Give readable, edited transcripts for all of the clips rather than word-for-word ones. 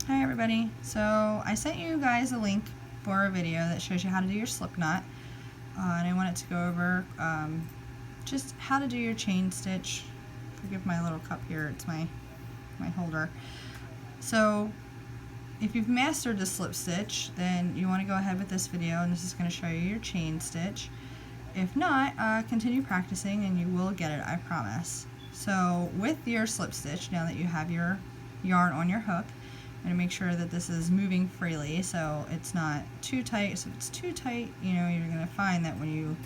Hi everybody. So I sent you guys a link for a video that shows you how to do your slip knot, and I wanted to go over just how to do your chain stitch. Forgive my little cup here, it's my holder. So if you've mastered the slip stitch, then you want to go ahead with this video, and this is going to show you your chain stitch. If not, continue practicing and you will get it, I promise. So with your slip stitch, now that you have your yarn on your hook, I'm going to make sure that this is moving freely so it's not too tight. So if it's too tight, you know, you're going to find that when you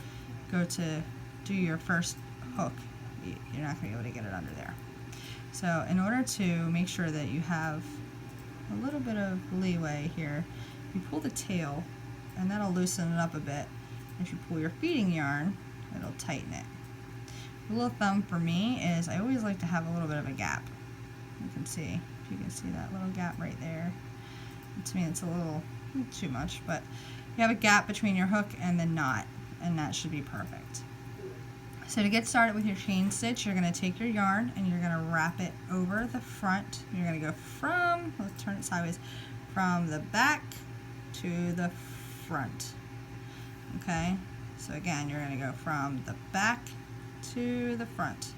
go to do your first hook, you're not going to be able to get it under there. So in order to make sure that you have a little bit of leeway here, you pull the tail and that'll loosen it up a bit. If you pull your feeding yarn, it'll tighten it. The rule of thumb for me is I always like to have a little bit of a gap. You can see, if you can see that little gap right there. To me it's a little too much, but you have a gap between your hook and the knot, and that should be perfect. So to get started with your chain stitch, you're going to take your yarn and you're going to wrap it over the front. You're going to go from, let's turn it sideways, from the back to the front. Okay, so again, you're going to go from the back to the front.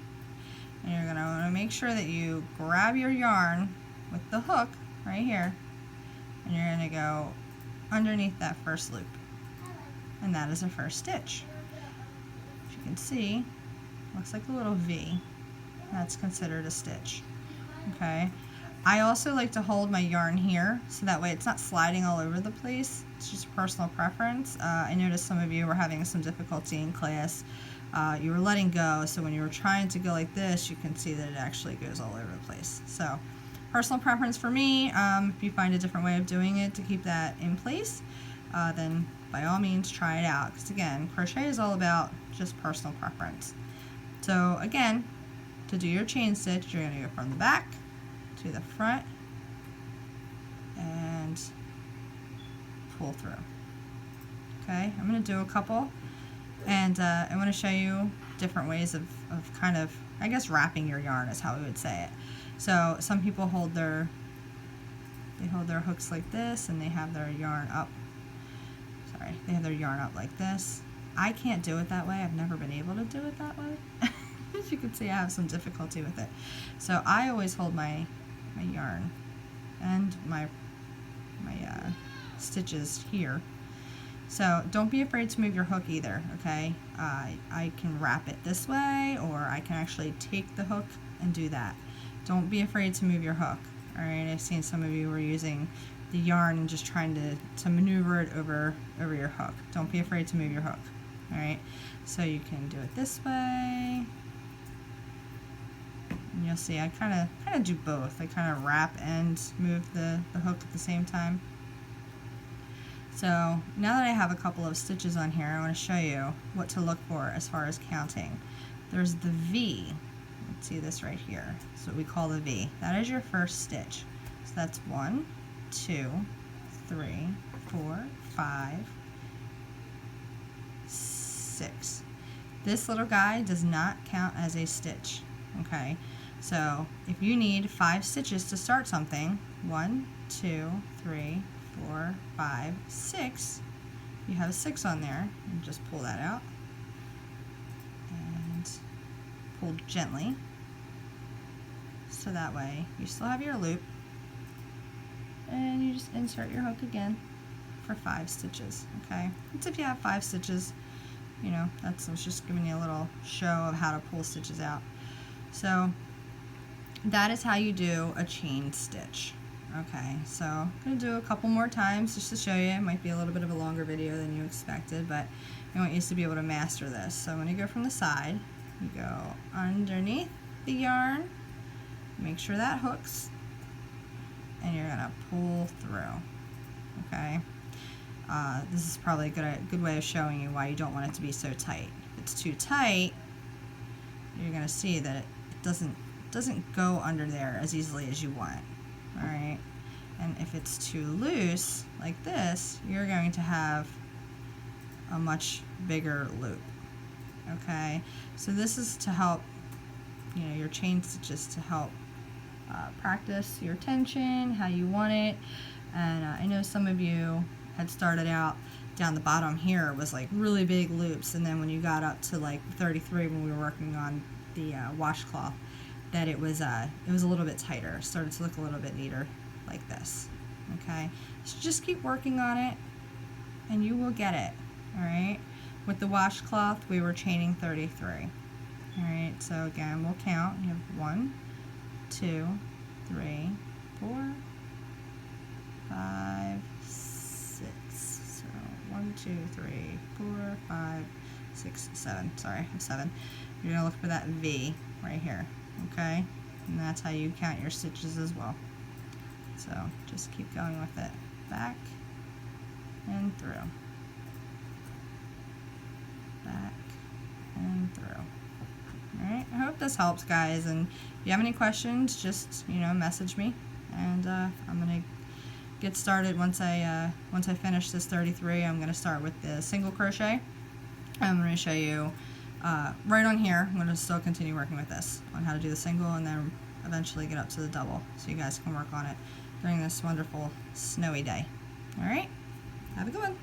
And you're going to want to make sure that you grab your yarn with the hook right here, and you're going to go underneath that first loop. And that is the first stitch. As you can see, looks like a little V. That's considered a stitch. Okay. I also like to hold my yarn here so that way it's not sliding all over the place. It's just personal preference. I noticed some of you were having some difficulty in class. You were letting go, so when you were trying to go like this, you can see that it actually goes all over the place. So personal preference for me. If you find a different way of doing it to keep that in place, then by all means try it out, because again, crochet is all about just personal preference. So again, to do your chain stitch, you're going to go from the back to the front and pull through. Okay, I'm going to do a couple, and I want to show you different ways of kind of, I guess, wrapping your yarn is how we would say it. So some people hold their hooks like this, and they have their yarn up. Sorry, they have their yarn up like this. I can't do it that way. I've never been able to do it that way. As you can see, I have some difficulty with it. So I always hold my yarn and my stitches here. So don't be afraid to move your hook either, okay? I can wrap it this way, or I can actually take the hook and do that. Don't be afraid to move your hook. All right, I've seen some of you were using the yarn and just trying to maneuver it over your hook. Don't be afraid to move your hook. All right, so you can do it this way. And you'll see I kind of do both. I kind of wrap and move the hook at the same time. So now that I have a couple of stitches on here, I want to show you what to look for as far as counting. There's the V. Let's see this right here. That's what we call the V. That is your first stitch. So that's 1, 2, 3, 4, 5, 6. This little guy does not count as a stitch. Okay, so if you need 5 stitches to start something, 1, 2, 3, 4, 5, 6, you have a 6 on there, and just pull that out and pull gently, so that way you still have your loop, and you just insert your hook again for 5 stitches. Okay, it's if you have 5 stitches, you know, I was just giving you a little show of how to pull stitches out. So that is how you do a chain stitch. Okay, so I'm going to do a couple more times just to show you. It might be a little bit of a longer video than you expected, but I want you to be able to master this. So when you go from the side, you go underneath the yarn, make sure that hooks, and you're going to pull through. Okay, this is probably a good way of showing you why you don't want it to be so tight. If it's too tight, you're going to see that it doesn't go under there as easily as you want. All right, and if it's too loose like this, you're going to have a much bigger loop. Okay, so this is to help, you know, your chain stitches to help practice your tension, how you want it. And I know some of you had started out down the bottom here was like really big loops, and then when you got up to like 33 when we were working on the washcloth, that it was a little bit tighter, started to look a little bit neater like this. Okay, so just keep working on it and you will get it. All right, with the washcloth we were chaining 33. All right, so again we'll count. You have 1, 2, 3, 4, 5, 6. So 1, 2, 3, 4, 5, 6, 7. Sorry, I have 7. You're gonna look for that V right here. Okay, and that's how you count your stitches as well. So just keep going with it, back and through, back and through. Alright, I hope this helps, guys, and if you have any questions, just, message me, and I'm gonna get started once I finish this 33. I'm gonna start with the single crochet. I'm gonna show you right on here. I'm gonna still continue working with this on how to do the single, and then eventually get up to the double so you guys can work on it during this wonderful snowy day. Alright, have a good one.